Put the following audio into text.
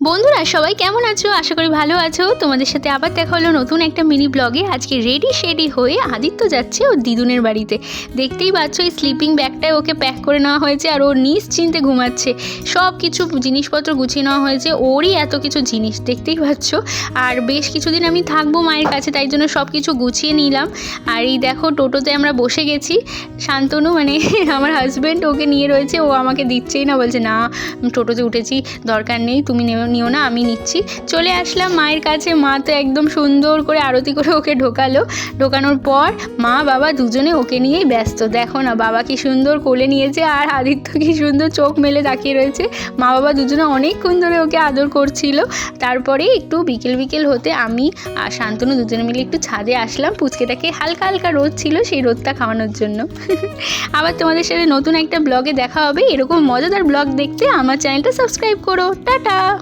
বন্ধুরা সবাই কেমন আছো? আশা করি ভালো আছো। তোমাদের সাথে আবার দেখা হলো নতুন একটা মিনি ব্লগে। আজকে রেডি শেডি হয়ে আদিত্য যাচ্ছে ওর দিদুনের বাড়িতে। দেখতেই পাচ্ছ এই স্লিপিং ব্যাগটায় ওকে প্যাক করে নেওয়া হয়েছে আর ও নিশ্চিন্তে ঘুমাচ্ছে। সব কিছু জিনিসপত্র গুছিয়ে নেওয়া হয়েছে, ওরই এত কিছু জিনিস দেখতেই পাচ্ছ। আর বেশ কিছুদিন আমি থাকবো মায়ের কাছে, তাই জন্য সব কিছু গুছিয়ে নিলাম। আর এই দেখো টোটোতে আমরা বসে গেছি। শান্তনু মানে আমার হাজব্যান্ড ওকে নিয়ে রয়েছে, ও আমাকে দিচ্ছেই না, বলছে না টোটোতে উঠেছি, দরকার নেই, তুমি নিও না, আমি নিচ্ছি। চলে আসলাম মায়ের কাছে। মা তো একদম সুন্দর করে আরতি করে ওকে ঢোকানোর পর মা বাবা দুজনে ওকে নিয়েই ব্যস্ত। দেখো না বাবা কি সুন্দর কোলে নিয়েছে আর আদিত্য কি সুন্দর চোখ মেলে তাকিয়ে রয়েছে। মা বাবা দুজনে অনেকক্ষণ ধরে ওকে আদর করছিল। তারপরে একটু বিকেল হতে আমি আর শান্তনু দুজনে মিলে একটু ছাদে আসলাম। পুচকেটাকে হালকা হালকা রোদ ছিল, সেই রোদটা খাওয়ানোর জন্য। আবার তোমাদের সাথে নতুন একটা ব্লগে দেখা হবে। এরকম মজাদার ব্লগ দেখতে আমার চ্যানেলটা সাবস্ক্রাইব করো। টাটা।